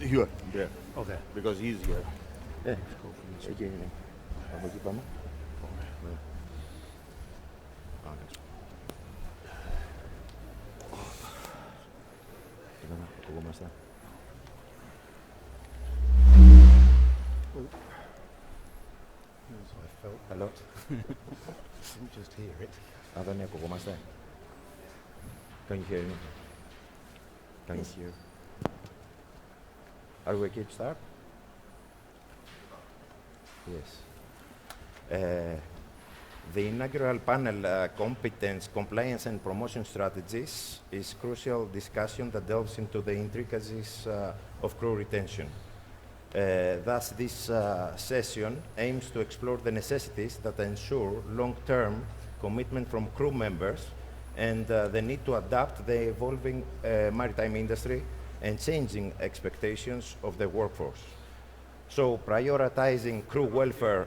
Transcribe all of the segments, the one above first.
Here, there. Okay. Because he's here. Ναι, εκεί είναι. Από εκεί πάμε. Ακουγόμαστε. Hello. Didn't just hear it. Δεν ακουγόμαστε. Can you hear me? Can you hear? Are we okay to start? Yes. The inaugural panel, Competence, Compliance and Promotion Strategies, is crucial discussion that delves into the intricacies of crew retention. Thus, this session aims to explore the necessities that ensure long-term commitment from crew members and the need to adapt the evolving maritime industry and changing expectations of the workforce. So, prioritizing crew welfare.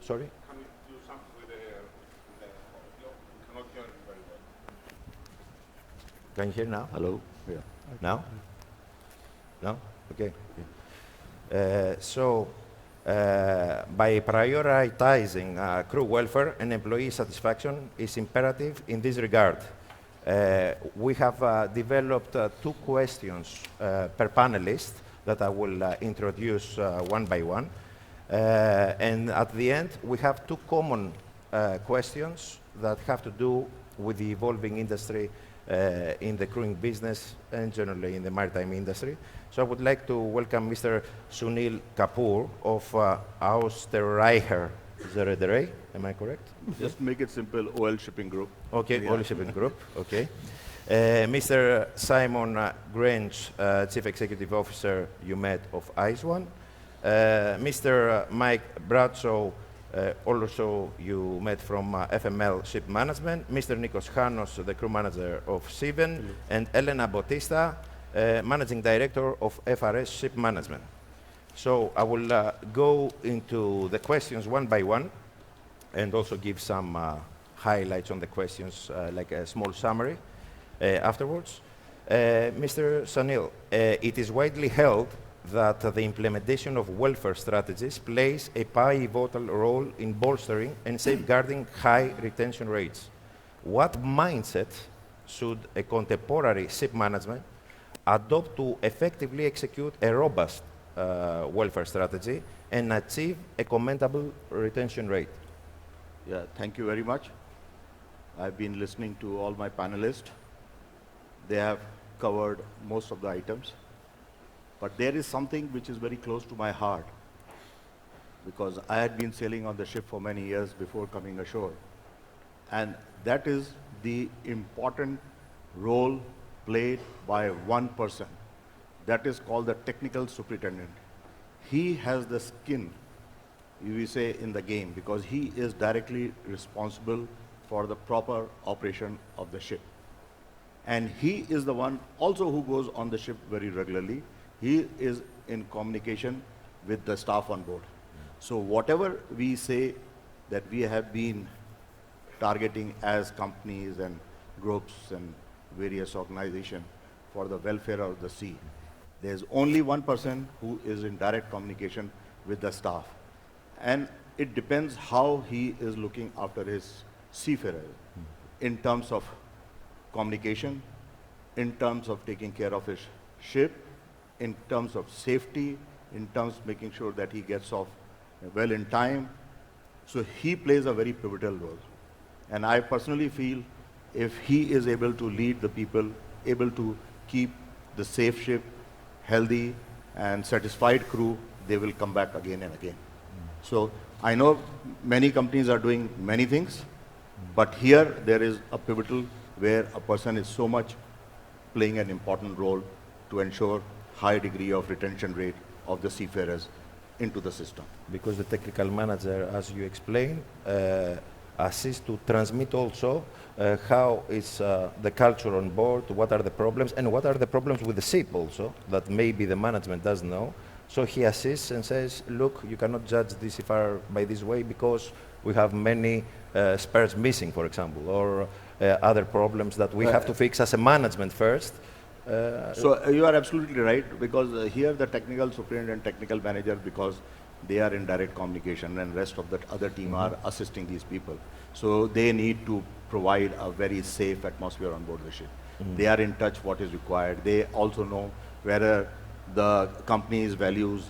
Sorry? Can we do something with the audio? We cannot hear it very well. Can you hear now? Hello? Yeah. Now? No? Okay. By prioritizing crew welfare and employee satisfaction is imperative in this regard. We have developed 2 questions per panelist that I will introduce one by one. And at the end, we have 2 common questions that have to do with the evolving industry in the crewing business and generally in the maritime industry. So I would like to welcome Mr. Sunil Kapoor of Österreichischer Seerederei. Am I correct? Just make it simple, oil shipping group. Okay, Yeah. oil shipping group. Okay. Mr. Simon Grainge, Chief Executive Officer, you met of ISWAN. Mr. Mike Bradshaw, also you met from FML Shipmanagement. Mr. Nikos, Chanos, the crew manager of Seaven, and Elena Bautista, Managing Director of FRS Shipmanagement. So I will go into the questions one by one and also give some highlights on the questions, like a small summary afterwards. Mr. Sunil, it is widely held that the implementation of welfare strategies plays a pivotal role in bolstering and safeguarding high retention rates. What mindset should a contemporary ship management adopt to effectively execute a robust welfare strategy and achieve a commendable retention rate? Yeah, thank you very much. I've been listening to all my panelists. They have covered most of the items. But there is something which is very close to my heart, because I had been sailing on the ship for many years before coming ashore. And that is the important role played by one person. That is called the technical superintendent. He has the skin, we say, in the game, because he is directly responsible for the proper operation of the ship. And he is the one also who goes on the ship very regularly. He is in communication with the staff on board. So whatever we say that we have been targeting as companies and groups and various organizations for the welfare of the sea, there's only one person who is in direct communication with the staff. And it depends how he is looking after his seafarer in terms of communication, in terms of taking care of his ship, in terms of safety, in terms of making sure that he gets off well in time. So he plays a very pivotal role. And I personally feel if he is able to lead the people, able to keep the safe ship, healthy and satisfied crew, they will come back again and again. So I know many companies are doing many things, but here there is a pivotal where a person is so much playing an important role to ensure high degree of retention rate of the seafarers into the system. Because the technical manager, as you explained, assists to transmit also how is the culture on board, what are the problems, and what are the problems with the ship also, that maybe the management doesn't know. So he assists and says, look, you cannot judge this seafarer by this way because we have many spares missing, for example, or other problems that we have to fix as a management first, So you are absolutely right, because here the technical superintendent and technical manager, because they are in direct communication and rest of the other team are assisting these people. So they need to provide a very safe atmosphere on board the ship. They are in touch what is required. They also know whether the company's values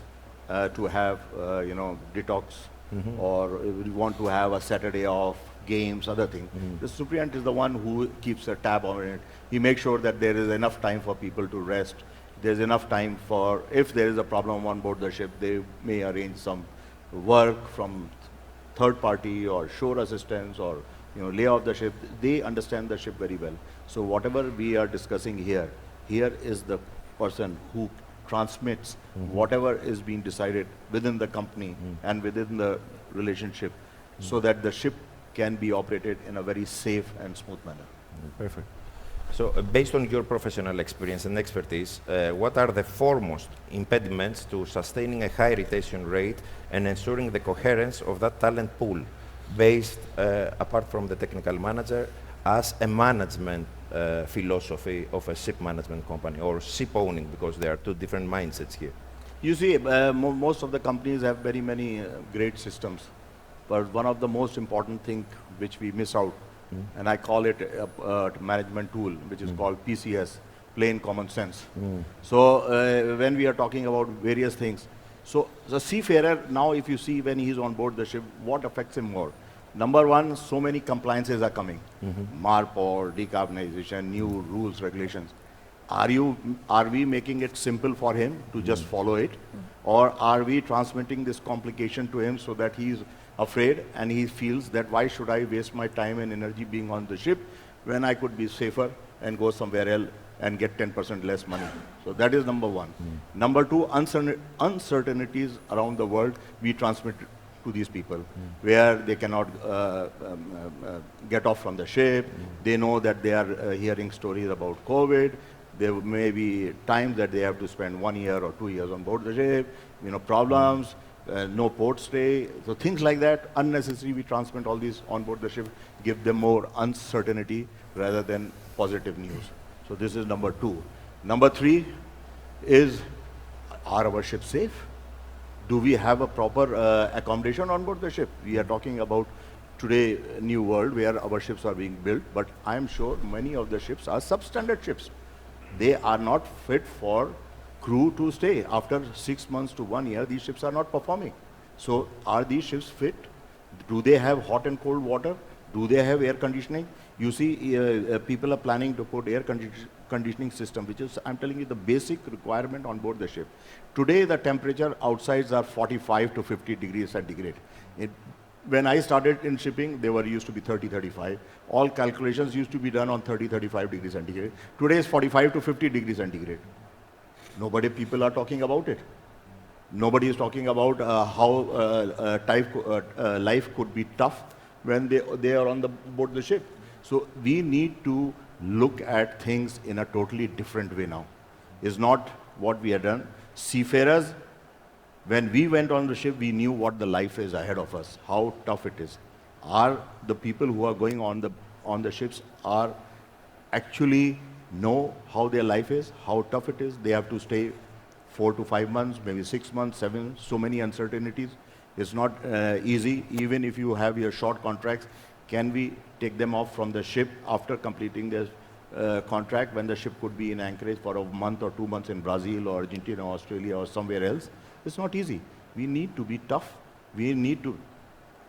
to have, detox, or we want to have a Saturday off, games, other things. The superintendent is the one who keeps a tab on it. He makes sure that there is enough time for people to rest. There's enough time for, if there is a problem on board the ship, they may arrange some work from third party or shore assistance, or lay off the ship. They understand the ship very well. So whatever we are discussing here is the person who transmits whatever is being decided within the company and within the relationship, so that the ship can be operated in a very safe and smooth manner. Perfect. So, based on your professional experience and expertise, what are the foremost impediments to sustaining a high retention rate and ensuring the coherence of that talent pool, based, apart from the technical manager, as a management philosophy of a ship management company or ship owning, because there are two different mindsets here? You see, most of the companies have very many great systems, but one of the most important thing which we miss out, and I call it a management tool, which is called PCS, plain common sense. So when we are talking about various things, so the seafarer now, if you see when he is on board the ship, what affects him more? Number one, so many compliances are coming. MARPOL, decarbonization, new rules, regulations. Are we making it simple for him to just follow it? Or are we transmitting this complication to him so that he is afraid and he feels that why should I waste my time and energy being on the ship when I could be safer and go somewhere else and get 10% less money? So that is number one. Number two, uncertainties around the world we transmit to these people, where they cannot get off from the ship. They know that they are hearing stories about COVID. There may be times that they have to spend 1 year or 2 years on board the ship, problems, no port stay. So things like that, unnecessary, we transmit all these on board the ship, give them more uncertainty rather than positive news. So this is number two. Number three is, are our ships safe? Do we have a proper accommodation on board the ship? We are talking about today new world where our ships are being built, but I am sure many of the ships are substandard ships. They are not fit for crew to stay. After 6 months to 1 year, these ships are not performing. So are these ships fit? Do they have hot and cold water? Do they have air conditioning? You see, people are planning to put air conditioning system, which is, I'm telling you, the basic requirement on board the ship. Today, the temperature outsides are 45 to 50 degrees centigrade. When I started in shipping, they were used to be 30, 35. All calculations used to be done on 30, 35 degrees centigrade. Today is 45 to 50 degrees centigrade. People are talking about it. Nobody is talking about how life could be tough when they are on board the ship. So we need to look at things in a totally different way now. It's not what we have done. Seafarers, when we went on the ship, we knew what the life is ahead of us, how tough it is. Are the people who are going on the ships are actually know how their life is, how tough it is? They have to stay 4 to 5 months, maybe 6 months, 7, so many uncertainties. It's not easy. Even if you have your short contracts, can we take them off from the ship after completing their contract when the ship could be in anchorage for a month or 2 months in Brazil or Argentina or Australia or somewhere else? It's not easy. We need to be tough. We need to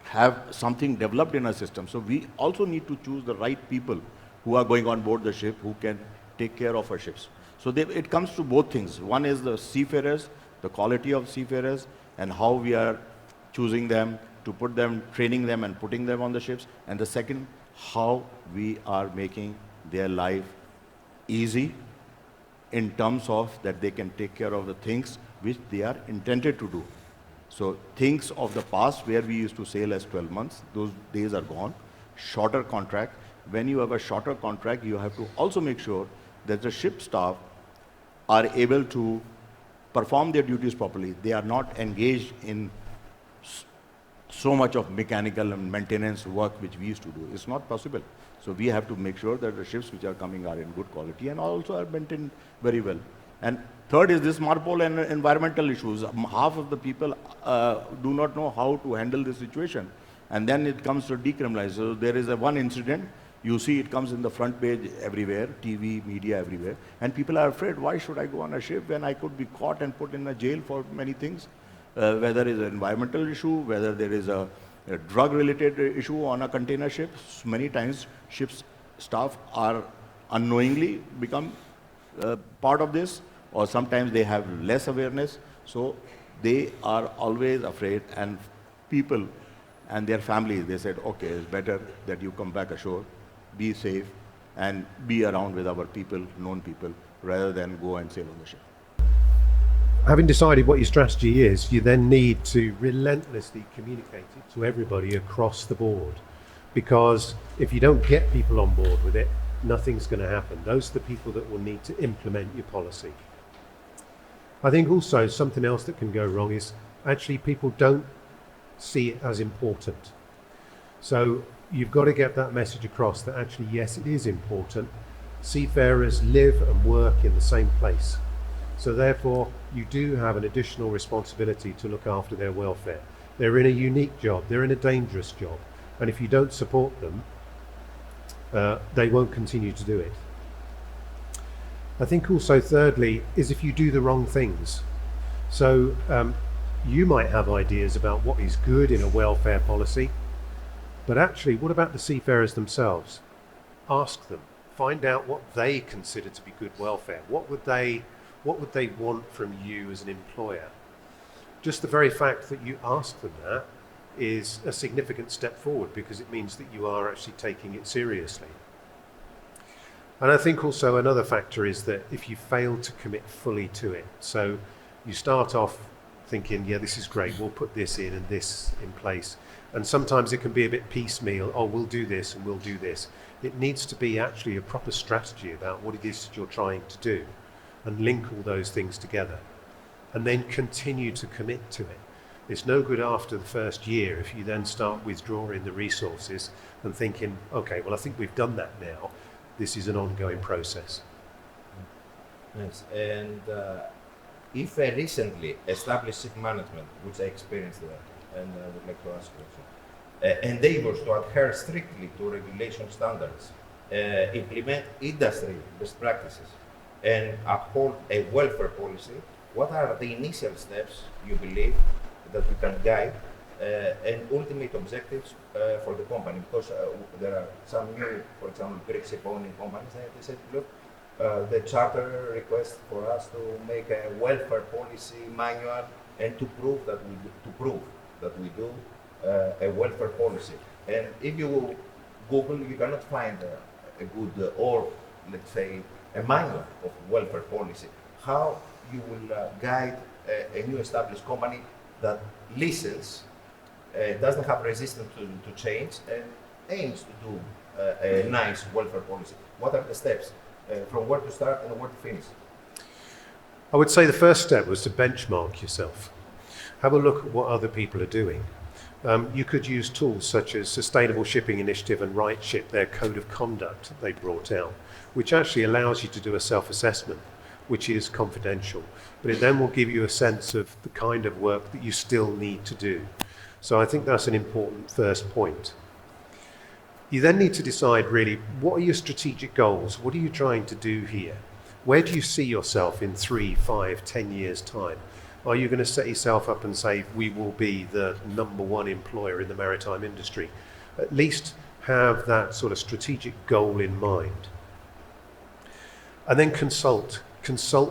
have something developed in our system. So we also need to choose the right people who are going on board the ship, who can take care of our ships. So it comes to both things. One is the seafarers, the quality of seafarers, and how we are choosing them, to put them, training them and putting them on the ships. And the second, how we are making their life easy in terms of that they can take care of the things which they are intended to do. So things of the past where we used to sail as 12 months, those days are gone. Shorter contract. When you have a shorter contract, you have to also make sure that the ship staff are able to perform their duties properly. They are not engaged in so much of mechanical and maintenance work which we used to do. It's not possible. So we have to make sure that the ships which are coming are in good quality and also are maintained very well. And third is this MARPOL and environmental issues. Half of the people do not know how to handle this situation. And then it comes to decriminalize. So there is one incident, you see it comes in the front page everywhere, TV, media, everywhere. And people are afraid, why should I go on a ship when I could be caught and put in a jail for many things? Whether it's an environmental issue, whether there is a drug-related issue on a container ship. Many times ship's staff are unknowingly become part of this, or sometimes they have less awareness. So they are always afraid, and people and their families, they said, okay, it's better that you come back ashore, be safe, and be around with our people, known people, rather than go and sail on the ship. Having decided what your strategy is, you then need to relentlessly communicate it to everybody across the board. Because if you don't get people on board with it, nothing's going to happen. Those are the people that will need to implement your policy. I think also something else that can go wrong is actually people don't see it as important. So you've got to get that message across that actually, yes, it is important. Seafarers live and work in the same place. So therefore, you do have an additional responsibility to look after their welfare. They're in a unique job, they're in a dangerous job. And if you don't support them, they won't continue to do it. I think also thirdly is if you do the wrong things. So you might have ideas about what is good in a welfare policy, but actually what about the seafarers themselves? Ask them, find out what they consider to be good welfare. What would they want from you as an employer? Just the very fact that you ask them that is a significant step forward, because it means that you are actually taking it seriously. And I think also another factor is that if you fail to commit fully to it, so you start off thinking, yeah, this is great, we'll put this in and this in place. And sometimes it can be a bit piecemeal, oh, we'll do this and we'll do this. It needs to be actually a proper strategy about what it is that you're trying to do, and link all those things together, and then continue to commit to it. It's no good after the first year if you then start withdrawing the resources and thinking, okay, well, I think we've done that now. This is an ongoing process. Yes, and if a recently established ship management, which I experienced there, and I would like to ask also, endeavors to adhere strictly to regulation standards, implement industry best practices, and uphold a welfare policy, what are the initial steps you believe that we can guide and ultimate objectives for the company? Because there are some new, for example, Greek ship-owning companies, they said, look, the charter requests for us to make a welfare policy manual and to prove that we do a welfare policy. And if you Google, you cannot find a good or let's say a manual of welfare policy. How you will guide a new established company that listens, doesn't have resistance to change, and aims to do a nice welfare policy? What are the steps from where to start and where to finish? I would say the first step was to benchmark yourself. Have a look at what other people are doing. You could use tools such as Sustainable Shipping Initiative and RightShip, their code of conduct that they brought out, which actually allows you to do a self-assessment, which is confidential, but it then will give you a sense of the kind of work that you still need to do. So I think that's an important first point. You then need to decide really, what are your strategic goals? What are you trying to do here? Where do you see yourself in 3, 5, 10 years' time? Are you going to set yourself up and say, we will be the #1 employer in the maritime industry? At least have that sort of strategic goal in mind. And then consult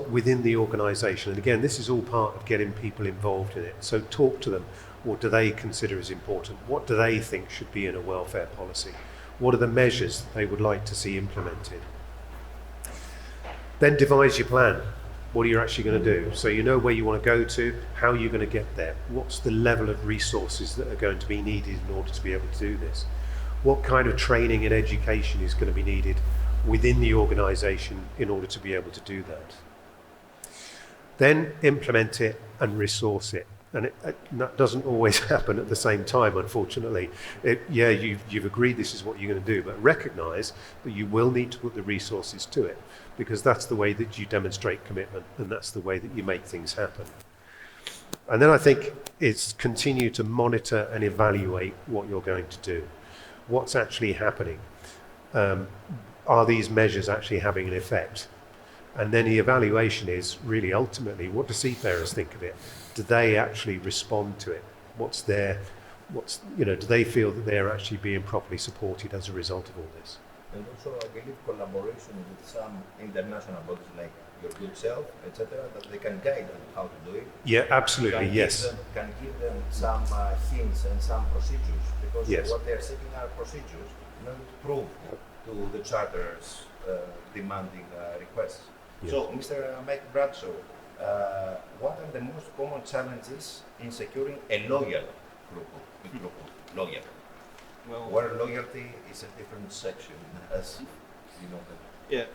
within the organisation. And again, this is all part of getting people involved in it. So talk to them. What do they consider as important? What do they think should be in a welfare policy? What are the measures they would like to see implemented? Then devise your plan. What are you actually going to do? So you know where you want to go to, how you're going to get there. What's the level of resources that are going to be needed in order to be able to do this? What kind of training and education is going to be needed within the organisation in order to be able to do that? Then implement it and resource it. And that doesn't always happen at the same time, unfortunately. You've agreed this is what you're going to do, but recognise that you will need to put the resources to it, because that's the way that you demonstrate commitment, and that's the way that you make things happen. And then I think it's continue to monitor and evaluate what you're going to do. What's actually happening? Are these measures actually having an effect? And then the evaluation is really ultimately, what do seafarers think of it? Do they actually respond to it? Do they feel that they're actually being properly supported as a result of all this? And also, I believe collaboration with some international bodies like your good self, etc., that they can guide them how to do it. Yeah, absolutely, yes. Can give them some hints and some procedures, because Yes. what they're seeking are procedures in order to prove to the charter's demanding requests. Yes. So, Mr. Mike Bradshaw, what are the most common challenges in securing a loyal crew? Loyal. Well, Where loyalty is a different section, as you know. yeah.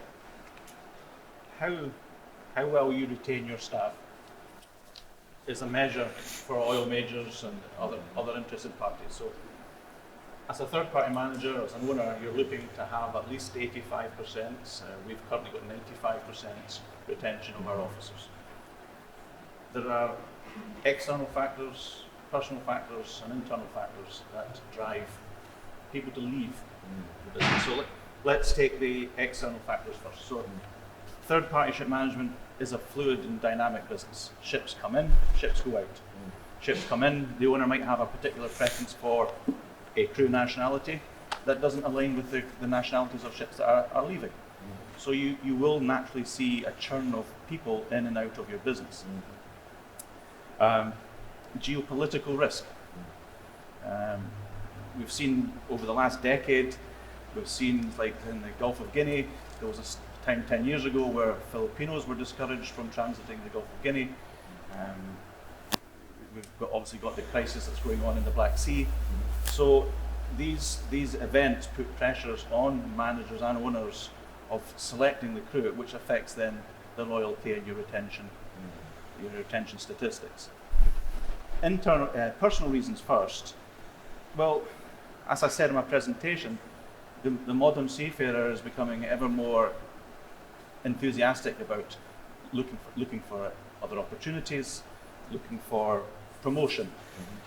How well you retain your staff is a measure for oil majors and other interested parties. So, as a third-party manager, as an owner, you're looking to have at least 85%. We've currently got 95% retention of our officers. There are external factors, personal factors, and internal factors that drive people to leave the business. So let's take the external factors first. So third-party ship management is a fluid and dynamic business. Ships come in, ships go out. Ships come in, the owner might have a particular preference for a crew nationality that doesn't align with the nationalities of ships that are leaving. So you will naturally see a churn of people in and out of your business. Geopolitical risk. We've seen over the last decade, we've seen like in the Gulf of Guinea, there was a time 10 years ago where Filipinos were discouraged from transiting the Gulf of Guinea. We've obviously got the crisis that's going on in the Black Sea. So these events put pressures on managers and owners of selecting the crew, which affects then the loyalty and your retention statistics. Personal reasons first. Well, as I said in my presentation, the modern seafarer is becoming ever more enthusiastic about looking for other opportunities, looking for promotion.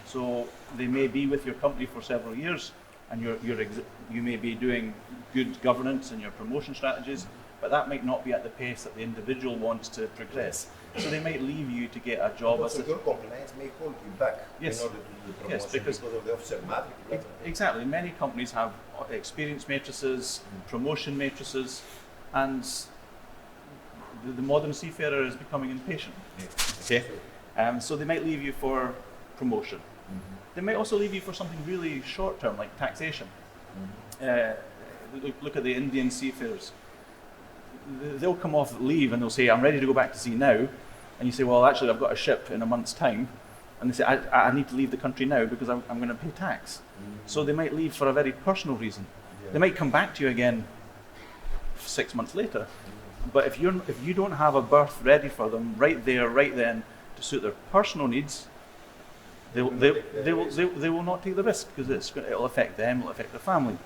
So they may be with your company for several years, and you may be doing good governance in your promotion strategies, but that might not be at the pace that the individual wants to progress. So they might leave you to get a job Also, your compliance may hold you back Yes. in order to do the promotion Yes, because of the officer matrix. Exactly. Many companies have experience matrices, promotion matrices, and the modern seafarer is becoming impatient. Okay. So they might leave you for promotion. They might also leave you for something really short term, like taxation. Look at the Indian seafarers. They'll come off leave and they'll say, "I'm ready to go back to sea now." And you say, "Well, actually, I've got a ship in a month's time." And they say, I need to leave the country now because I'm going to pay tax. So they might leave for a very personal reason. They might come back to you again 6 months later. But if you don't have a berth ready for them right there, right then, to suit their personal needs, they will not take the risk, because it'll affect them, it'll affect their family.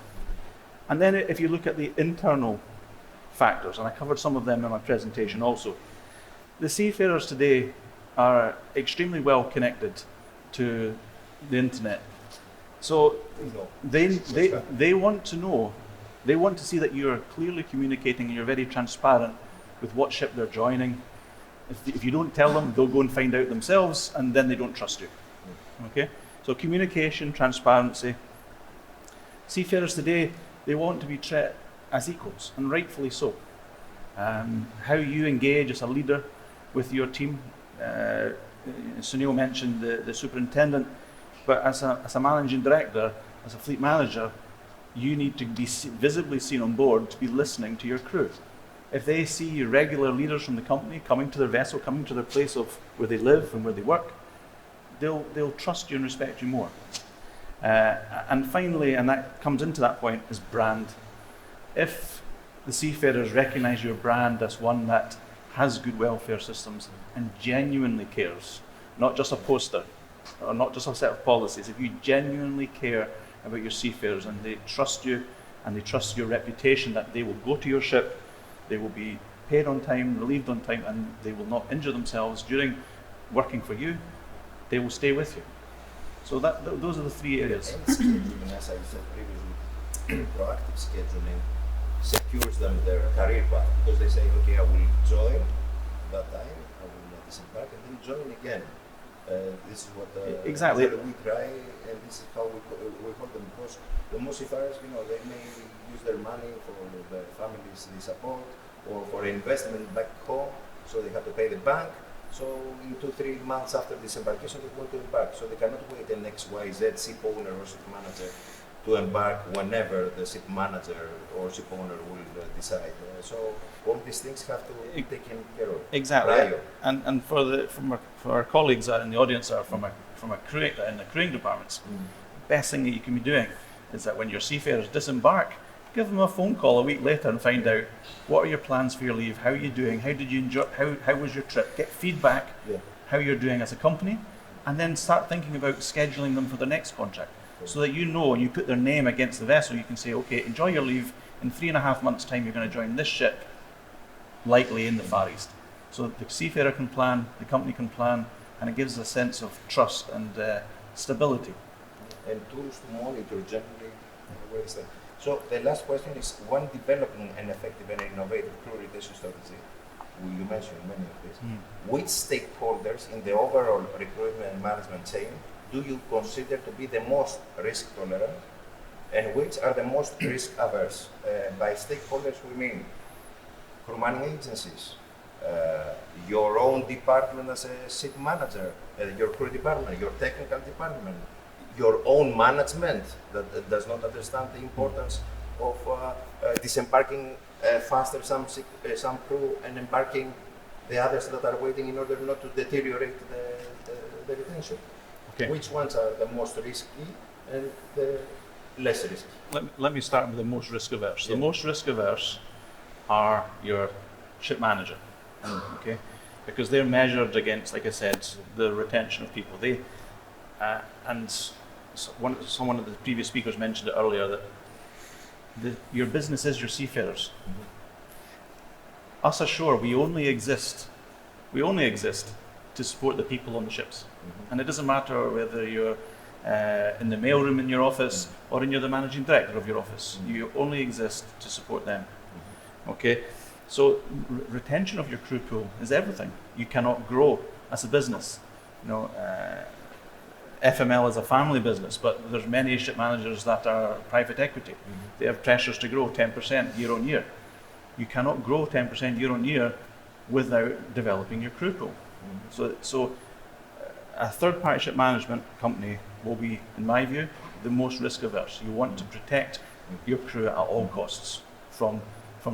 And then if you look at the internal factors, and I covered some of them in my presentation also, the seafarers today are extremely well connected to the internet. So they want to know, they want to see that you're clearly communicating and you're very transparent with what ship they're joining. If you don't tell them, they'll go and find out themselves, and then they don't trust you. Okay? So communication, transparency. Seafarers today, they want to be treated as equals, and rightfully so. How you engage as a leader with your team. Sunil mentioned the superintendent, but as a managing director, as a fleet manager, you need to be visibly seen on board to be listening to your crew. If they see regular leaders from the company coming to their vessel, coming to their place of where they live and where they work, they'll trust you and respect you more. And finally, and that comes into that point, is brand. If the seafarers recognise your brand as one that has good welfare systems and genuinely cares, not just a poster, or not just a set of policies, if you genuinely care about your seafarers and they trust you and they trust your reputation that they will go to your ship, they will be paid on time, relieved on time, and they will not injure themselves during working for you, they will stay with you. So those are the three areas. And scheduling, as I said previously, proactive scheduling secures them their career path, because they say, okay, I will join that time, I will disembark, and then join again. This is what exactly we try, and this is how we hold them, because the most seafarers, they may use their money for the families they support, or for investment back home, so they have to pay the bank. So in 2-3 months after disembarkation, they want to embark. So they cannot wait an XYZ ship owner or ship manager to embark whenever the ship manager or ship owner will decide. So all these things have to be taken care of. Exactly. Prior. And for our colleagues in the audience that are from a crewing, in the crewing departments, best thing that you can be doing is that when your seafarers disembark, give them a phone call a week later and find out what are your plans for your leave, how are you doing, how did you enjoy, how was your trip, get feedback, how you're doing as a company, and then start thinking about scheduling them for the next contract. So that and you put their name against the vessel, you can say, okay, enjoy your leave, in 3.5 months' time you're going to join this ship, likely in the Far East. So the seafarer can plan, the company can plan, and it gives a sense of trust and stability. And tools to monitor generally, where is that? So the last question is, when developing an effective and innovative crew retention strategy, you mentioned many of these, which stakeholders in the overall recruitment and management chain do you consider to be the most risk tolerant, and which are the most risk averse? By stakeholders we mean crew manning agencies, your own department as a ship manager, your crew department, your technical department, your own management that does not understand the importance of disembarking faster some crew and embarking the others that are waiting in order not to deteriorate the retention. Okay. Which ones are the most risky and the less risky? Let me start with the most risk averse. The most risk averse are your ship manager, okay, because they're measured against, like I said, the retention of people. Someone of the previous speakers mentioned it earlier that your business is your seafarers. Us ashore, we only exist to support the people on the ships. And it doesn't matter whether you're in the mailroom in your office or you're the managing director of your office. You only exist to support them. Okay, so retention of your crew pool is everything. You cannot grow as a business. FML is a family business, but there's many ship managers that are private equity. They have pressures to grow 10% year on year. You cannot grow 10% year on year without developing your crew pool. So a third-party ship management company will be, in my view, the most risk averse. You want to protect your crew at all costs from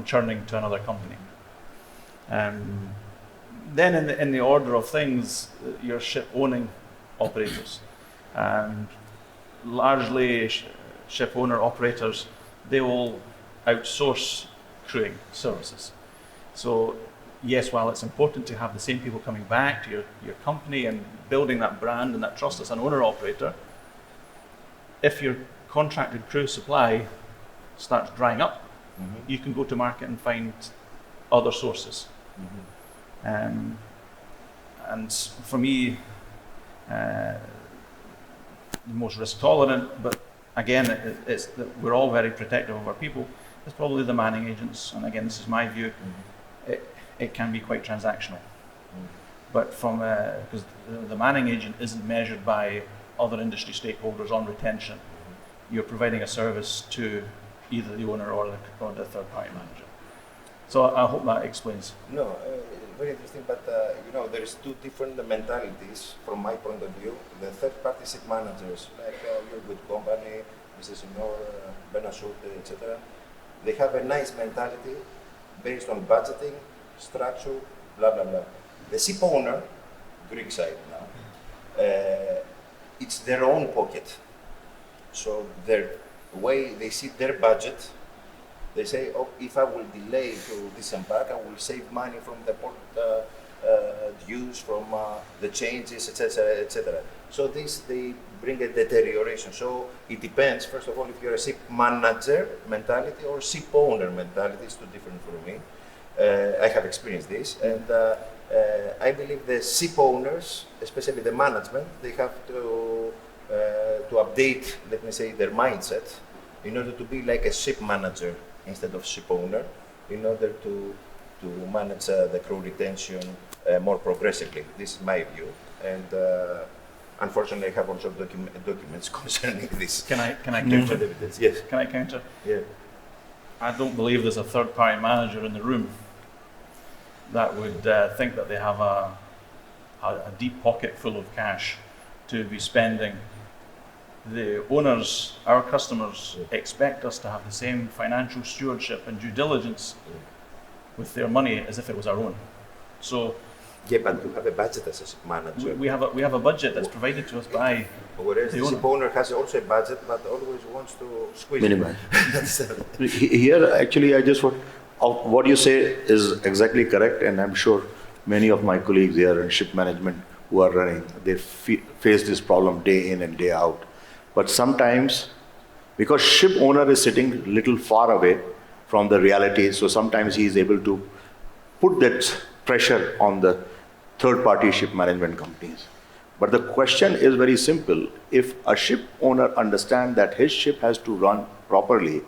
churning to another company. Then in the order of things, your ship owning operators. Largely ship owner operators, they will outsource crewing services. So yes, while it's important to have the same people coming back to your company and building that brand and that trust as an owner operator, if your contracted crew supply starts drying up, you can go to market and find other sources. And for me, the most risk tolerant, but again, it's that we're all very protective of our people, is probably the manning agents. And again, this is my view, it can be quite transactional. But because the manning agent isn't measured by other industry stakeholders on retention, you're providing a service to either the owner or the third party manager. So I hope that explains. No, very interesting, but there is two different mentalities from my point of view. The third-party ship managers, like your good company, Mrs. Sinor, Benasut, etc., they have a nice mentality based on budgeting, structure, blah, blah, blah. The ship owner, Greek side now, it's their own pocket. So their way they see their budget, they say, if I will delay to disembark, I will save money from the port dues issues, from the changes, etc., etc. So they bring a deterioration. So it depends, first of all, if you're a ship manager mentality or ship owner mentality. It's too different for me. I have experienced this, and I believe the ship owners, especially the management, they have to update, let me say, their mindset in order to be like a ship manager instead of ship owner, in order to manage the crew retention more progressively. This is my view, and unfortunately, I have also documents concerning this. Can I counter? Evidence. Yes. Can I counter? Yeah. I don't believe there's a third-party manager in the room that would think that they have a deep pocket full of cash to be spending. The owners, our customers, expect us to have the same financial stewardship and due diligence with their money as if it was our own. So Yeah, but you have a budget as a ship manager. we have a budget that's provided to us by Whereas the the owner. ship owner has also a budget, but always wants to squeeze Minimize. it. Here, actually, I just want, what you say is exactly correct, and I'm sure many of my colleagues here in ship management who are running, they face this problem day in and day out. But sometimes, because ship owner is sitting a little far away from the reality, so sometimes he is able to put that pressure on the third-party ship management companies. But the question is very simple. If a ship owner understands that his ship has to run properly,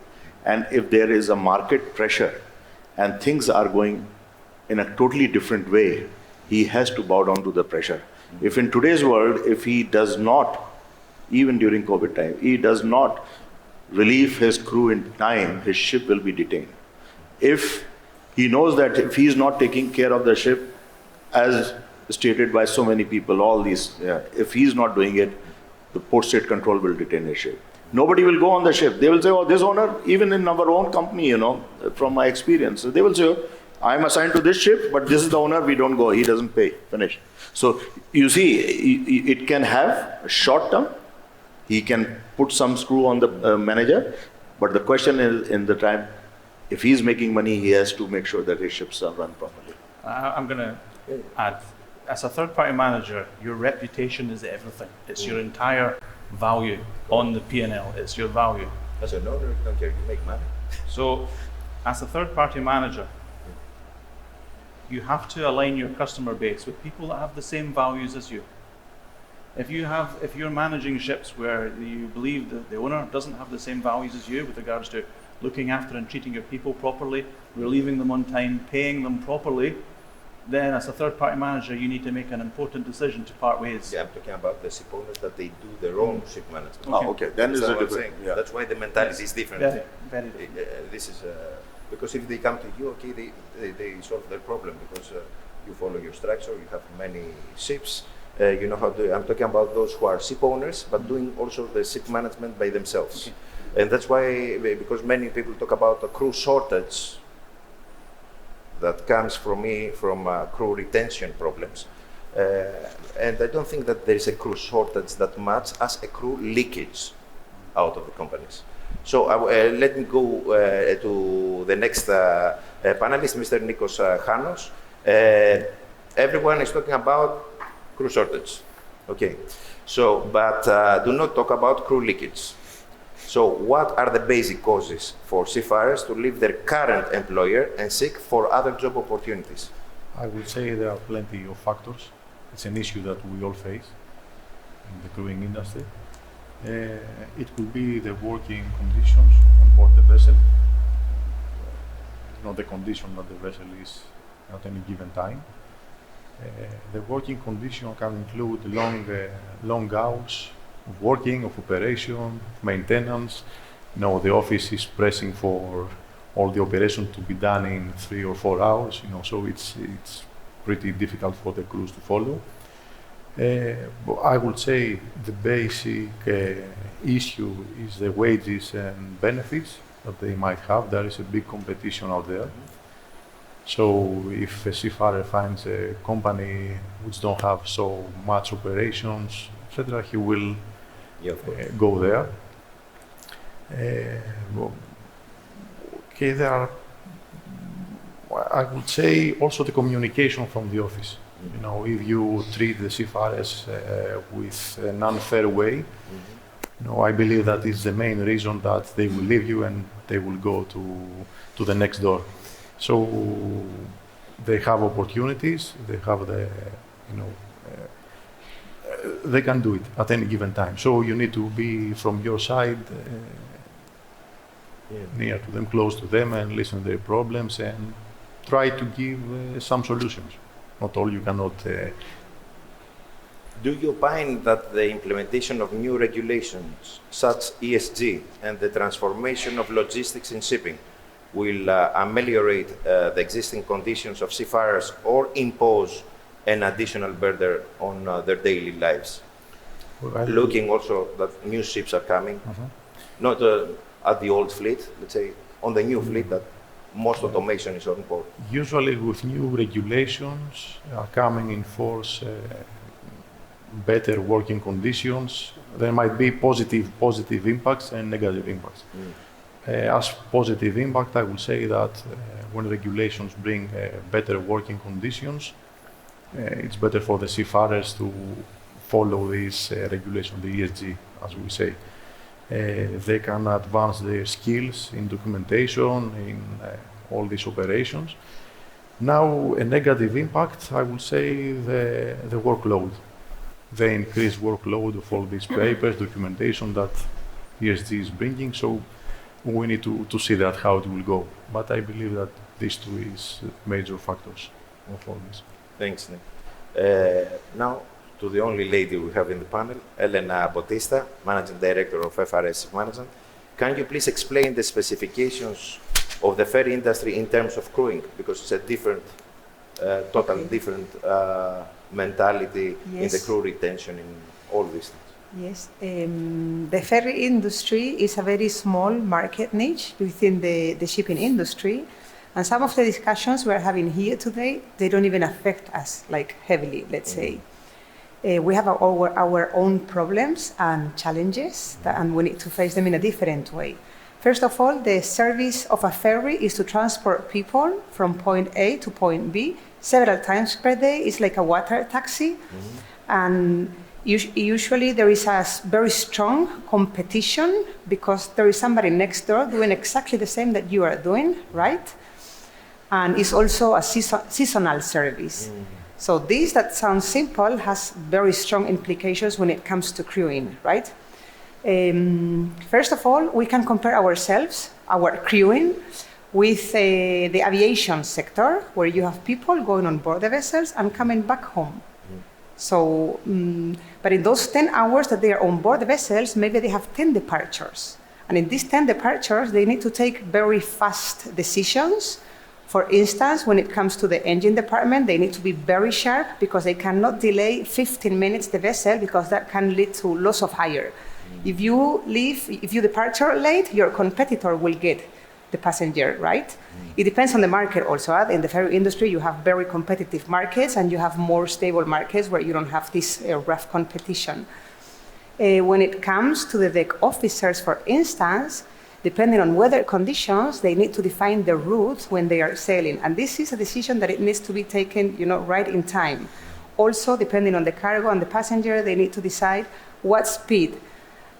and if there is a market pressure and things are going in a totally different way, he has to bow down to the pressure. If in today's world, if he does not, even during COVID time, he does not relieve his crew in time, his ship will be detained. If he knows that if he is not taking care of the ship, as stated by so many people, all these, if he is not doing it, the port state control will detain his ship. Nobody will go on the ship. They will say, oh, this owner, even in our own company, you know, from my experience, they will say, oh, I'm assigned to this ship, but this is the owner, we don't go, he doesn't pay, finish. So you see, it can have a short term, he can put some screw on the manager, but the question is, in the time, if he's making money, he has to make sure that his ships are run properly. I'm going to add, as a third-party manager, your reputation is everything. It's your entire value on the P&L. It's your value. As an owner, you don't care, you make money. So, as a third-party manager, you have to align your customer base with people that have the same values as you. If you're managing ships where you believe that the owner doesn't have the same values as you with regards to looking after and treating your people properly, relieving them on time, paying them properly, then as a third-party manager, you need to make an important decision to part ways. Yeah, I'm talking about the ship owners that they do their own ship management. Oh, okay. Then is That's a what I'm different. saying. Yeah. That's why the mentality is different. Very, very different. This is because if they come to you, okay, they solve their problem because you follow your structure, you have many ships, you know how to. I'm talking about those who are ship owners, but doing also the ship management by themselves. Okay. And that's why, because many people talk about the crew shortage that comes from crew retention problems. And I don't think that there is a crew shortage that much as a crew leakage out of the companies. So let me go to the next panelist, Mr. Nikos Chanos. Everyone is talking about crew shortage. Okay, so, but do not talk about crew leakage. So what are the basic causes for seafarers to leave their current employer and seek for other job opportunities? I would say there are plenty of factors. It's an issue that we all face in the crewing industry. It could be the working conditions on board the vessel, not the condition that the vessel is at any given time. The working condition can include long hours of working, of operation, maintenance. You know, the office is pressing for all the operation to be done in 3 or 4 hours. You know, so it's pretty difficult for the crews to follow. But I would say the basic issue is the wages and benefits that they might have. There is a big competition out there. So if a seafarer finds a company which don't have so much operations, etc., he will go there. Okay, there are, I would say, also the communication from the office. You know, if you treat the seafarers with an unfair way, you know, I believe that is the main reason that they will leave you and they will go to the next door. So they have opportunities, they have the, you know, they can do it at any given time. So you need to be from your side near to them, close to them, and listen to their problems and try to give some solutions. Not all you cannot. Do you find that the implementation of new regulations, such ESG, and the transformation of logistics in shipping will ameliorate the existing conditions of seafarers or impose an additional burden on their daily lives? Well, looking also that new ships are coming, not at the old fleet, let's say, on the new fleet that most automation is on board. Usually with new regulations are coming in force better working conditions. There might be positive impacts and negative impacts. As positive impact, I would say that when regulations bring better working conditions, it's better for the seafarers to follow this regulation, the ESG, as we say. They can advance their skills in documentation, in all these operations. Now, a negative impact, I would say the workload. The increased workload of all these papers, documentation that ESG is bringing. So we need to see that, how it will go. But I believe that these two is major factors of all this. Thanks, Nick. Now, to the only lady we have in the panel, Elena Bautista, Managing Director of FRS Shipmanagement. Can you please explain the specifications of the ferry industry in terms of crewing? Because it's a different, totally different mentality in the crew retention in all these things. Yes, the ferry industry is a very small market niche within the shipping industry. And some of the discussions we're having here today, they don't even affect us like heavily, let's say. We have our own problems and challenges, and we need to face them in a different way. First of all, the service of a ferry is to transport people from point A to point B several times per day. It's like a water taxi. And usually there is a very strong competition because there is somebody next door doing exactly the same that you are doing, right? And it's also a seasonal service. So this, that sounds simple, has very strong implications when it comes to crewing, right? First of all, we can compare ourselves, our crewing, with the aviation sector, where you have people going on board the vessels and coming back home. So, but in those 10 hours that they are on board the vessels, maybe they have 10 departures. And in these 10 departures, they need to take very fast decisions. For instance, when it comes to the engine department, they need to be very sharp because they cannot delay 15 minutes the vessel because that can lead to loss of hire. If you departure late, your competitor will get the passenger, right? It depends on the market also. In the ferry industry, you have very competitive markets and you have more stable markets where you don't have this rough competition. When it comes to the deck officers, for instance, depending on weather conditions, they need to define the routes when they are sailing. And this is a decision that it needs to be taken, right in time. Also, depending on the cargo and the passenger, they need to decide what speed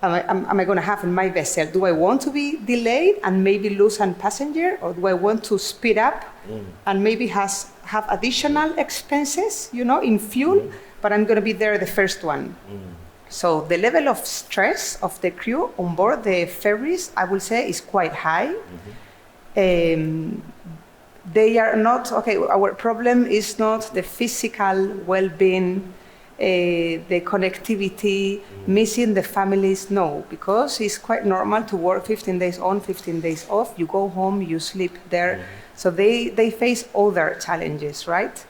am I going to have in my vessel. Do I want to be delayed and maybe lose a passenger? Or do I want to speed up and maybe have additional expenses, in fuel, but I'm going to be there the first one? So the level of stress of the crew on board the ferries, I would say, is quite high. They are not, our problem is not the physical well-being, the connectivity, missing the families, no, because it's quite normal to work 15 days on, 15 days off. You go home, you sleep there. So they face other challenges, right?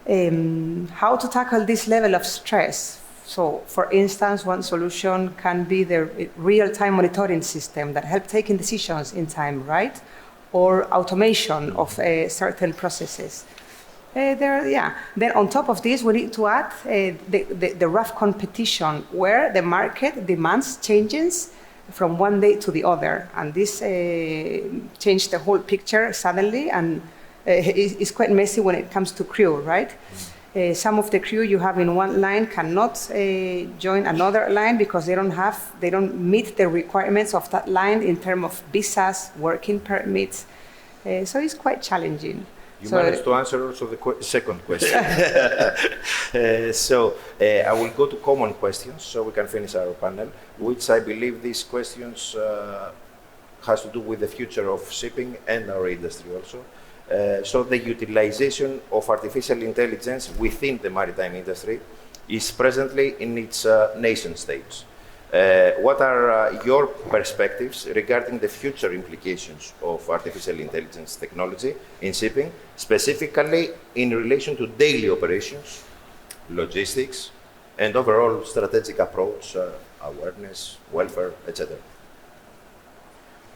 How to tackle this level of stress? So, for instance, one solution can be the real-time monitoring system that help taking decisions in time, right? Or automation of certain processes. Then on top of this, we need to add the rough competition where the market demands changes from one day to the other. And this changed the whole picture suddenly and it's quite messy when it comes to crew, right? Some of the crew you have in one line cannot join another line because they don't meet the requirements of that line in terms of visas, working permits. So it's quite challenging. You managed to answer also the second question. I will go to common questions so we can finish our panel, which I believe these questions has to do with the future of shipping and our industry also. So the utilization of artificial intelligence within the maritime industry is presently in its nascent stage. What are your perspectives regarding the future implications of artificial intelligence technology in shipping, specifically in relation to daily operations, logistics, and overall strategic approach, awareness, welfare, etc.?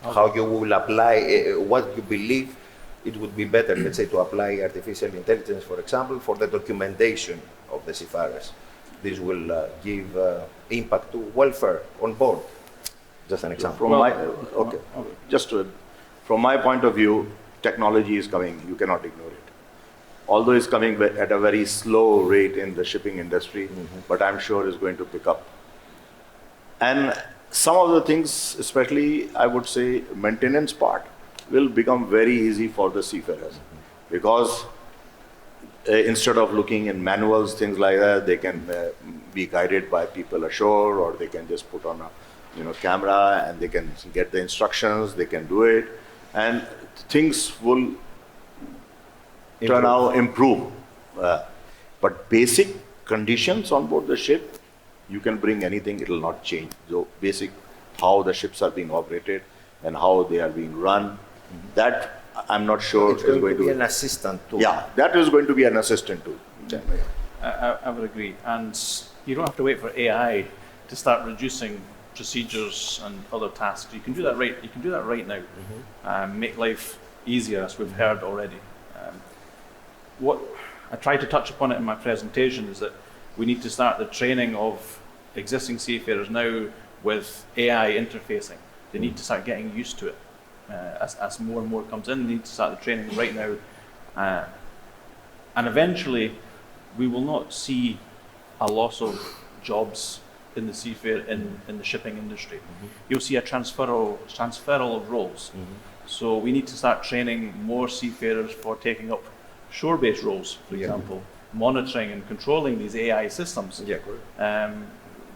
How you will apply, what you believe it would be better, let's say, to apply artificial intelligence, for example, for the documentation of the seafarers. This will give impact to welfare on board. Just an example. From my point of view, technology is coming. You cannot ignore it. Although it's coming at a very slow rate in the shipping industry, but I'm sure it's going to pick up. And some of the things, especially I would say maintenance part, will become very easy for the seafarers because instead of looking in manuals, things like that, they can be guided by people ashore, or they can just put on a camera and they can get the instructions, they can do it, and things will improve. But basic conditions on board the ship, you can bring anything, it will not change. So basic, how the ships are being operated and how they are being run, that I'm not sure it's going to be an assistant tool. Yeah, that is going to be an assistant tool. I would agree. And you don't have to wait for AI to start reducing procedures and other tasks. You can do that right now. Make life easier, as we've heard already. What I tried to touch upon it in my presentation is that we need to start the training of existing seafarers now with AI interfacing. They need to start getting used to it. As more and more comes in, they need to start the training right now. And eventually, we will not see a loss of jobs in the in the shipping industry. You'll see a transferal of roles. So we need to start training more seafarers for taking up shore-based roles, for example, monitoring and controlling these AI systems. Yeah, correct.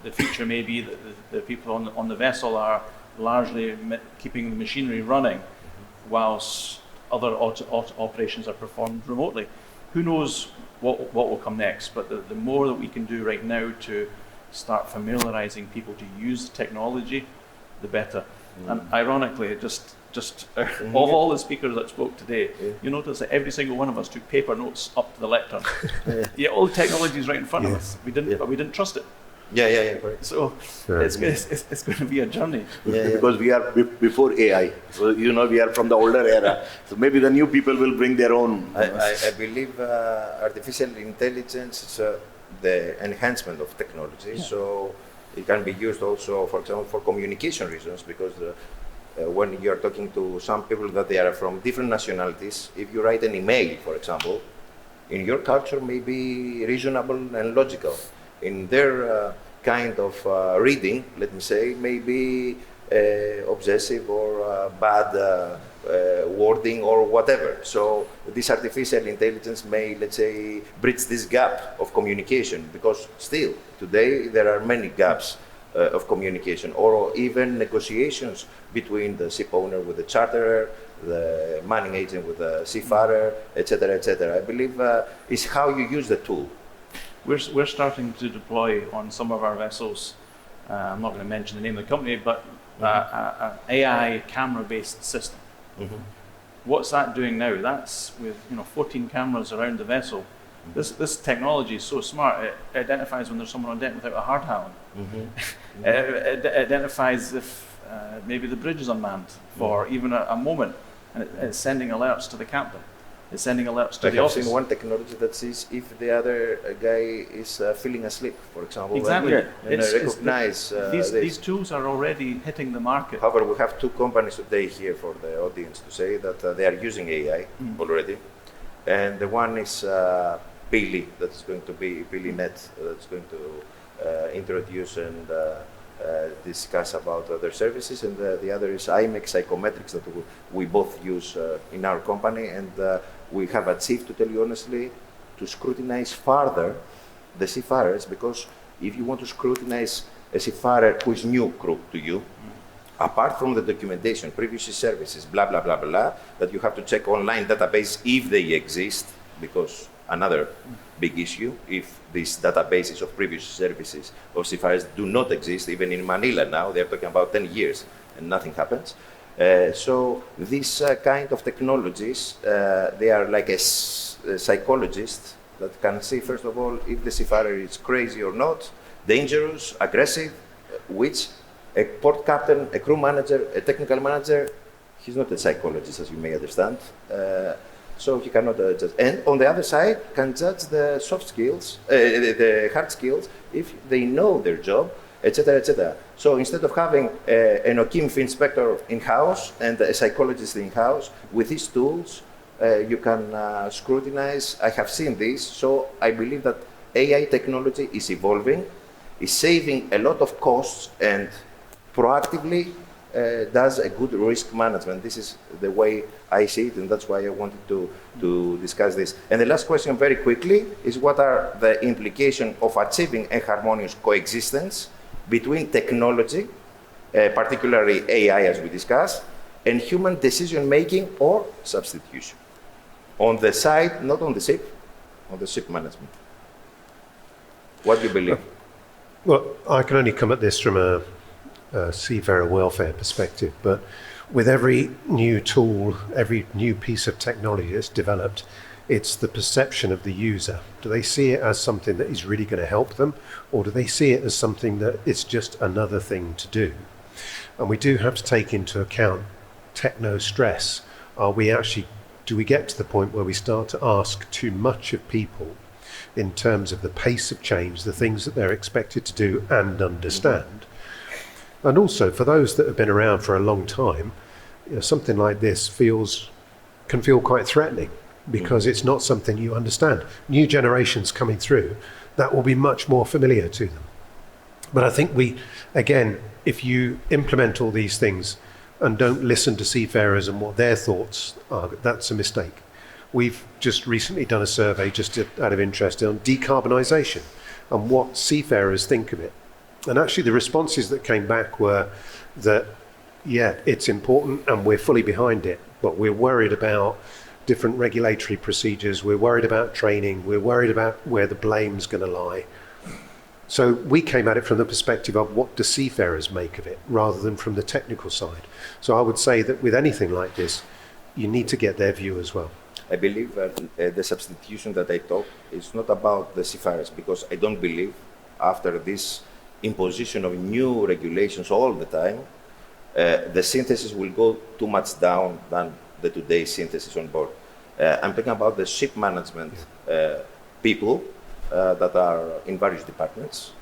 The future may be that the people on the vessel are largely keeping the machinery running whilst other operations are performed remotely. Who knows what will come next, but the more that we can do right now to start familiarizing people to use technology, the better. And ironically, just of all the speakers that spoke today, you notice that every single one of us took paper notes up to the lectern. Yeah, all the technology is right in front of us. But we didn't trust it. Yeah, correct. So it's going to be a journey. Because we are before AI. So, we are from the older era. So maybe the new people will bring their own. I believe artificial intelligence is the enhancement of technology. Yeah. So it can be used also, for example, for communication reasons, because when you're talking to some people that they are from different nationalities, if you write an email, for example, in your culture may be reasonable and logical. In their kind of reading, let me say, may be obsessive or bad wording or whatever. So this artificial intelligence may, let's say, bridge this gap of communication, because still today there are many gaps of communication, or even negotiations between the ship owner with the charterer, the manning agent with the seafarer, etc., etc. I believe is how you use the tool. We're starting to deploy on some of our vessels, I'm not going to mention the name of the company, but an AI camera-based system. What's that doing now? That's with 14 cameras around the vessel. This technology is so smart, it identifies when there's someone on deck without a hard hat on. It identifies if maybe the bridge is unmanned for even a moment, and it's sending alerts to the captain. It's sending alerts to the office. I have seen one technology that says if the other guy is feeling asleep, for example. Exactly. And recognize these tools are already hitting the market. However, we have two companies today here for the audience to say that they are using AI already. And the one is Pili, that's going to be PiliNet, that's going to introduce and discuss about other services, and the other is IMEX Psychometrics that we both use in our company, and we have achieved, to tell you honestly, to scrutinize further the seafarers, because if you want to scrutinize a seafarer who is new crew to you, apart from the documentation, previous services, blah, blah, blah, blah, that you have to check online database if they exist, because another big issue, if these databases of previous services of seafarers do not exist, even in Manila now, they're talking about 10 years and nothing happens. So these kind of technologies, they are like a psychologist that can see, first of all, if the seafarer is crazy or not, dangerous, aggressive, which a port captain, a crew manager, a technical manager, he's not a psychologist, as you may understand. So he cannot judge. And on the other side, can judge the soft skills, the hard skills, if they know their job, etc., etc. So instead of having an OKIMF inspector in-house and a psychologist in-house, with these tools, you can scrutinize. I have seen this, so I believe that AI technology is evolving, is saving a lot of costs, and proactively does a good risk management. This is the way I see it, and that's why I wanted to discuss this. And the last question, very quickly, is what are the implications of achieving a harmonious coexistence between technology, particularly AI, as we discussed, and human decision-making or substitution? On the side, not on the ship, on the ship management. What do you believe? Well, I can only come at this from a seafarer welfare perspective, but with every new tool, every new piece of technology that's developed, it's the perception of the user. Do they see it as something that is really going to help them, or do they see it as something that it's just another thing to do? And we do have to take into account techno stress. Do we get to the point where we start to ask too much of people in terms of the pace of change, the things that they're expected to do and understand? And also, for those that have been around for a long time, something like this can feel quite threatening, because it's not something you understand. New generations coming through, that will be much more familiar to them. But I think again, if you implement all these things and don't listen to seafarers and what their thoughts are, that's a mistake. We've just recently done a survey, just out of interest, on decarbonisation and what seafarers think of it. And actually the responses that came back were that, yeah, it's important and we're fully behind it, but we're worried about different regulatory procedures, we're worried about training, we're worried about where the blame's going to lie. So we came at it from the perspective of what do seafarers make of it, rather than from the technical side. So I would say that with anything like this, you need to get their view as well. I believe the substitution that I talk is not about the seafarers, because I don't believe after this imposition of new regulations all the time, the synthesis will go too much down than the today's synthesis on board. I'm talking about the ship management people that are in various departments.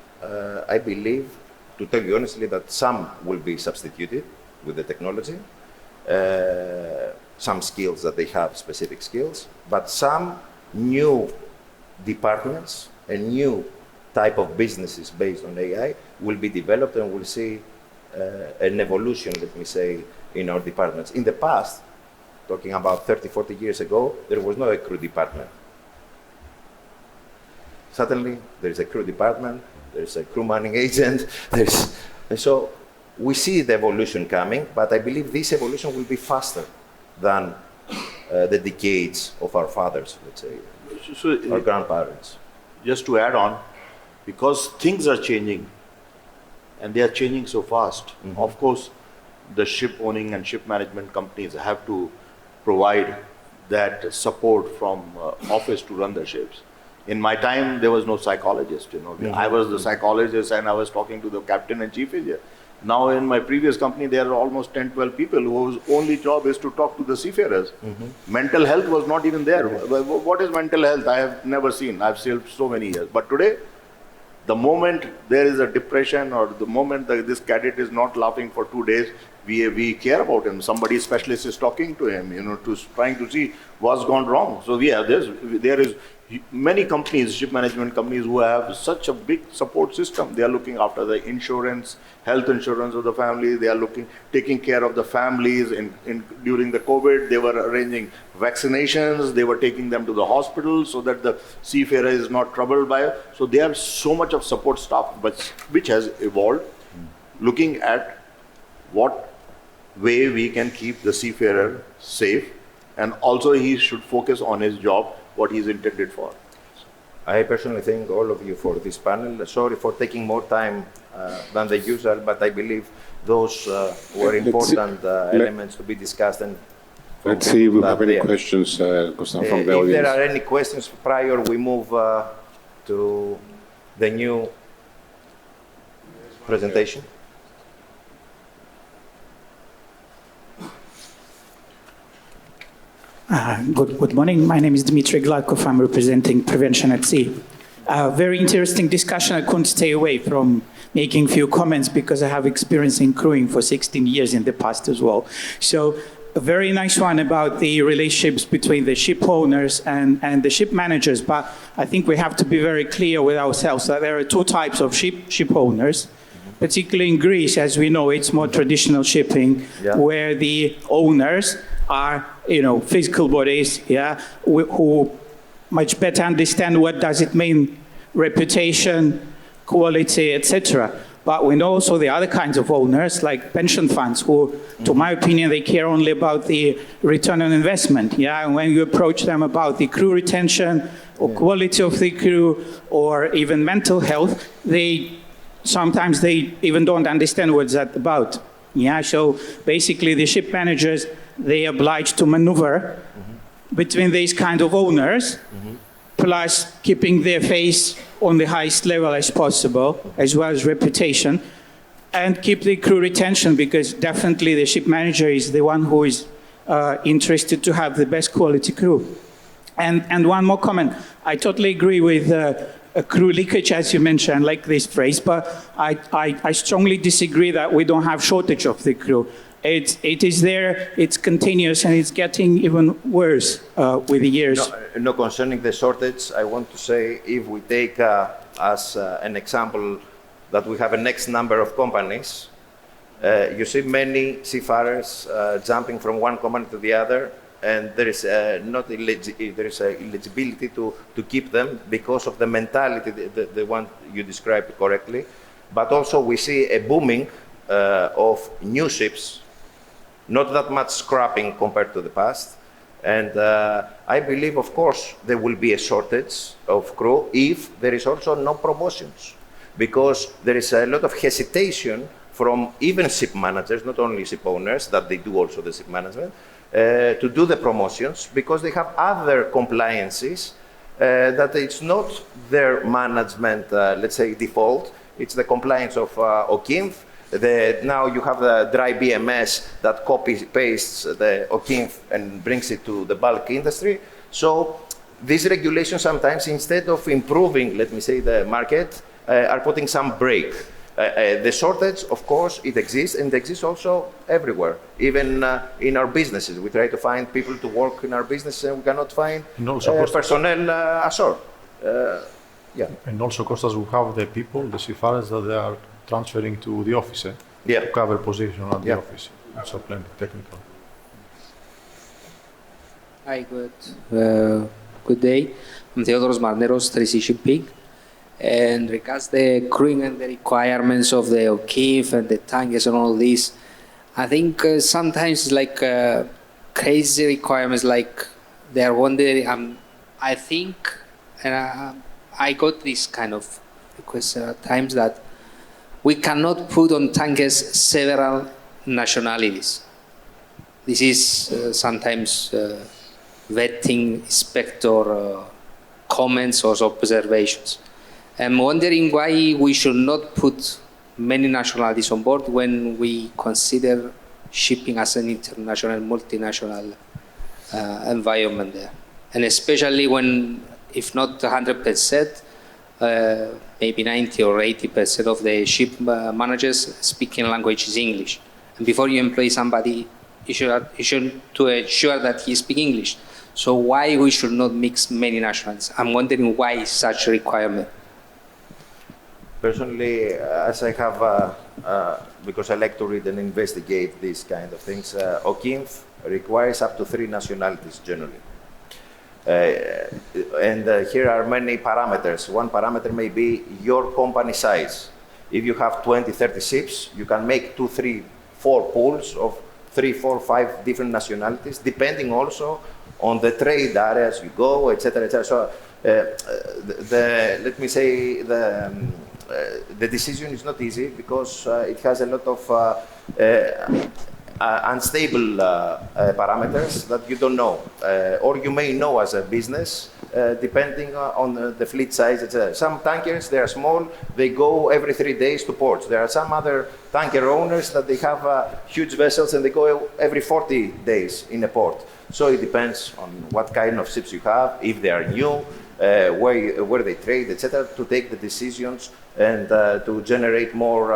I believe, to tell you honestly, that some will be substituted with the technology, some skills that they have, specific skills, but some new departments and new type of businesses based on AI will be developed, and we'll see an evolution, let me say, in our departments. In the past, talking about 30, 40 years ago, there was no crew department. Suddenly, there is a crew department, there's a crew manning agent, so we see the evolution coming, but I believe this evolution will be faster than the decades of our fathers, let's say, our grandparents. Just to add on, because things are changing, and they are changing so fast. Mm-hmm. Of course, the ship owning and ship management companies have to provide that support from office to run the ships. In my time, there was no psychologist. Mm-hmm. I was the psychologist, and I was talking to the captain and chief engineer. Now, in my previous company, there are almost 10, 12 people whose only job is to talk to the seafarers. Mm-hmm. Mental health was not even there. Mm-hmm. What is mental health? I have never seen. I've sailed so many years. But today, the moment there is a depression, or the moment that this cadet is not laughing for 2 days, we care about him. Somebody specialist is talking to him, trying to see what's gone wrong. So there is many companies, ship management companies, who have such a big support system. They are looking after the insurance, health insurance of the family. They are taking care of the families. During the COVID, they were arranging vaccinations. They were taking them to the hospital so that the seafarer is not troubled by it. So there are so much of support staff, which has evolved, looking at what way we can keep the seafarer safe, and also he should focus on his job, what he's intended for. I personally thank all of you for this panel. Sorry for taking more time than the usual, but I believe those were important elements to be discussed. And let's see if we have any questions, Konstantinos, from the audience. If there are any questions prior we move to the new presentation. Good morning. My name is Dmitry Gladkov. I'm representing Prevention at Sea. Very interesting discussion. I couldn't stay away from making a few comments because I have experience in crewing for 16 years in the past as well. So a very nice one about the relationships between the ship owners and the ship managers. But I think we have to be very clear with ourselves that there are two types of ship owners. Particularly in Greece, as we know, it's more traditional shipping, where the owners are, physical bodies, who much better understand what does it mean, reputation, quality, etc. But we know also the other kinds of owners, like pension funds, who, to my opinion, they care only about the return on investment. And when you approach them about the crew retention or quality of the crew or even mental health, sometimes they even don't understand what's that about. So basically the ship managers, they are obliged to maneuver between these kind of owners, plus keeping their face on the highest level as possible, as well as reputation, and keep the crew retention, because definitely the ship manager is the one who is interested to have the best quality crew. And one more comment. I totally agree with a crew leakage, as you mentioned. I like this phrase, but I strongly disagree that we don't have shortage of the crew. It is there, it's continuous, and it's getting even worse with the years. No, concerning the shortage, I want to say, if we take as an example that we have a next number of companies, you see many seafarers jumping from one company to the other, and there is eligibility to keep them because of the mentality, the one you described correctly. But also we see a booming of new ships, not that much scrapping compared to the past. And I believe, of course, there will be a shortage of crew if there is also no promotions, because there is a lot of hesitation from even ship managers, not only ship owners, that they do also the ship management, to do the promotions, because they have other compliances that it's not their management, let's say, default. It's the compliance of OCIMF. Now you have the dry BMS that copy-pastes the OCIMF and brings it to the bulk industry. So these regulations sometimes, instead of improving, let me say, the market, are putting some brake. The shortage, of course, it exists, and it exists also everywhere, even in our businesses. We try to find people to work in our business, and we cannot find personnel ashore. And also, Kostas, we have the people, the seafarers, that they are transferring to the office to cover position at the office. So plenty technical. Hi, good day. I'm Theodoros Marneros, 3C Shipping. And regards the crewing and the requirements of the OCIF and the tankers and all this, I think sometimes like crazy requirements, like they're wondering, I think, and I got this kind of request at times, that we cannot put on tankers several nationalities. This is sometimes vetting, inspector comments or observations. I'm wondering why we should not put many nationalities on board when we consider shipping as an international, multinational environment there. And especially when, if not 100%, maybe 90 or 80% of the ship managers speaking language is English. And before you employ somebody, you should to ensure that he speaks English. So why we should not mix many nationalities? I'm wondering why is such a requirement. Personally, as I have, because I like to read and investigate these kind of things, OCIMF requires up to 3 nationalities generally. And here are many parameters. One parameter may be your company size. If you have 20, 30 ships, you can make 2, 3, 4 pools of 3, 4, 5 different nationalities, depending also on the trade areas you go, etc., etc. So, let me say the decision is not easy because it has a lot of unstable parameters that you don't know, or you may know as a business, depending on the fleet size, etc. Some tankers, they are small, they go every 3 days to ports. There are some other tanker owners that they have huge vessels and they go every 40 days in a port. So it depends on what kind of ships you have, if they are new, where they trade, etc., to take the decisions and to generate more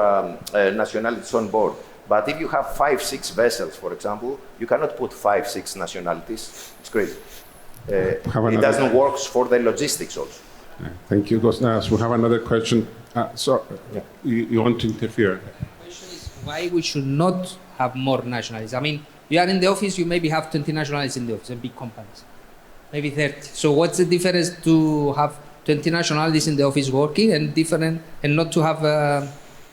nationalities on board. But if you have 5, 6 vessels, for example, you cannot put 5, 6 nationalities. It's crazy. It doesn't work for the logistics also. Thank you, Konstantinos. We have another question. You want to interfere? The question is why we should not have more nationalities. I mean, you are in the office, you maybe have 20 nationalities in the office, in big companies, maybe 30. So what's the difference to have 20 nationalities in the office working and not to have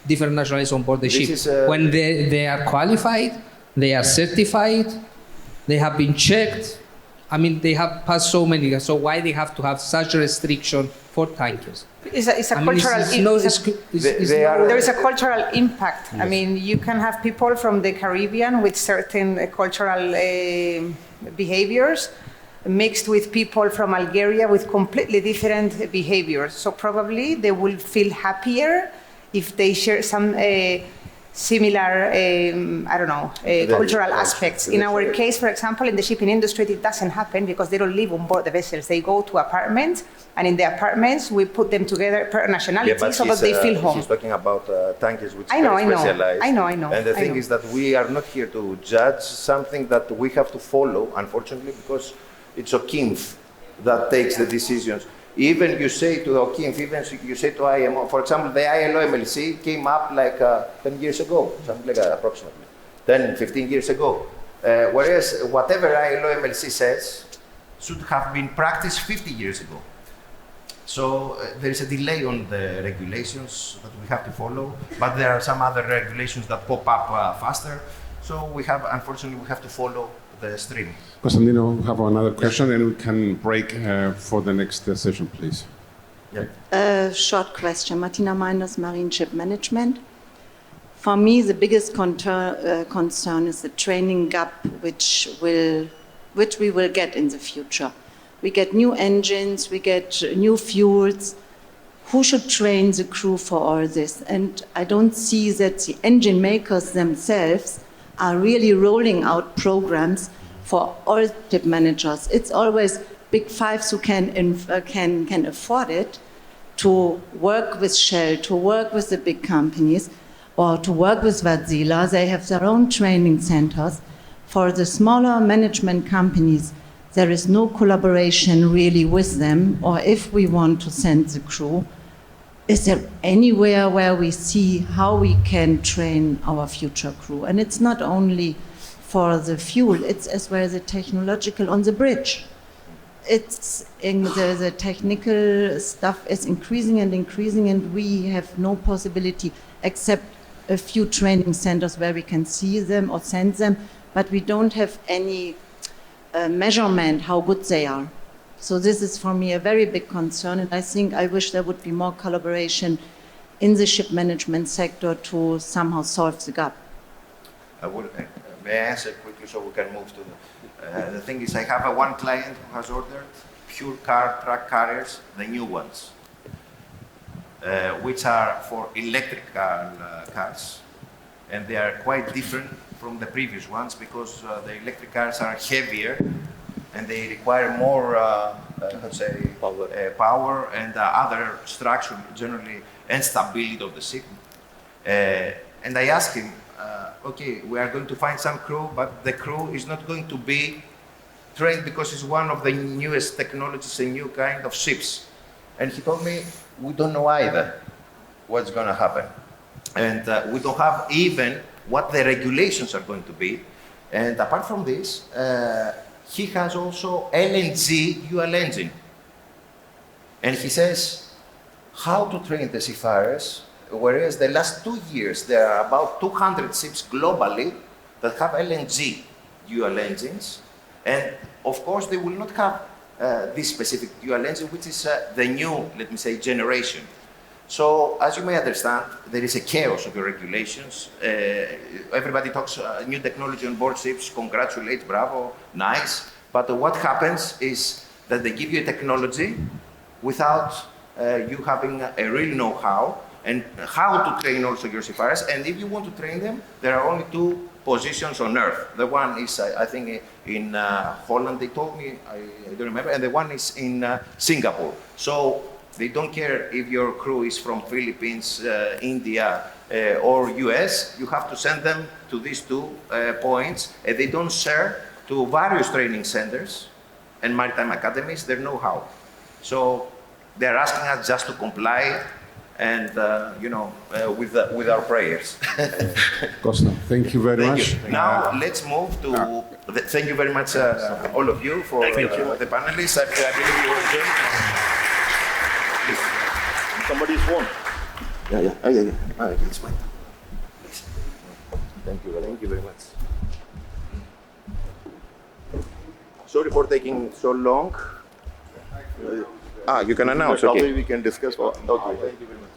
different nationalities on board the ship? When they are qualified, they are certified, they have been checked. I mean, they have passed so many. So why they have to have such a restriction for tankers? It's a cultural there is a cultural impact. Yes. I mean, you can have people from the Caribbean with certain cultural behaviors mixed with people from Algeria with completely different behaviors. So probably they will feel happier if they share some similar, cultural aspects. In our case, for example, in the shipping industry, it doesn't happen because they don't live on board the vessels. They go to apartments, and in the apartments, we put them together per nationality so that they feel home. She's talking about tankers which are very specialized. I know. And the thing is that we are not here to judge something that we have to follow, unfortunately, because it's OCIMF that takes the decisions. Even you say to OCIMF, even you say to IMO, for example, the ILO MLC came up like 10 years ago, something like that, approximately, 10, 15 years ago. Whereas whatever ILO MLC says should have been practiced 50 years ago. So there is a delay on the regulations that we have to follow, but there are some other regulations that pop up faster. So unfortunately, we have to follow the stream. Konstantinos, we have another question, and we can break for the next session, please. Yeah. Short question. Martina Meinders, Marine Ship Management. For me, the biggest concern is the training gap, which we will get in the future. We get new engines, we get new fuels. Who should train the crew for all this? And I don't see that the engine makers themselves are really rolling out programs for all ship managers. It's always big fives who can afford it to work with Shell, to work with the big companies, or to work with Wärtsilä. They have their own training centers. For the smaller management companies, there is no collaboration really with them, or if we want to send the crew, is there anywhere where we see how we can train our future crew? And it's not only for the fuel, it's as well the technological on the bridge. It's in the technical stuff is increasing, and we have no possibility except a few training centers where we can see them or send them, but we don't have any measurement how good they are. So this is for me a very big concern, and I wish there would be more collaboration in the ship management sector to somehow solve the gap. May I answer quickly so we can move to the thing is, I have one client who has ordered pure truck carriers, the new ones, which are for electrical cars, and they are quite different from the previous ones because the electric cars are heavier and they require more, power and other structure generally and stability of the ship. And I asked him, okay, we are going to find some crew, but the crew is not going to be trained because it's one of the newest technologies, a new kind of ships. And he told me, we don't know either what's going to happen. And we don't have even what the regulations are going to be. And apart from this, he has also LNG dual engine. And he says how to train the seafarers, whereas the last 2 years, there are about 200 ships globally that have LNG dual engines. And of course, they will not have this specific dual engine, which is the new, let me say, generation. So, as you may understand, there is a chaos of the regulations. Everybody talks new technology on board ships, congratulates, bravo, nice. But what happens is that they give you a technology without you having a real know-how and how to train also your seafarers. And if you want to train them, there are only 2 positions on Earth. The one is, I think, in Holland, they told me, I don't remember, and the one is in Singapore. So they don't care if your crew is from Philippines, India, or US. You have to send them to these 2 points, and they don't share to various training centers and maritime academies their know-how. So they're asking us just to comply and, with our prayers. Costa, thank you very much. You. Now, let's move to... Thank you very much, all of you, for the panelists. I believe you will join. Somebody's phone. Yeah. It's mine. Please. Thank you very much. Sorry for taking so long. You can announce. Okay. Probably we can discuss. Okay. Thank you very much.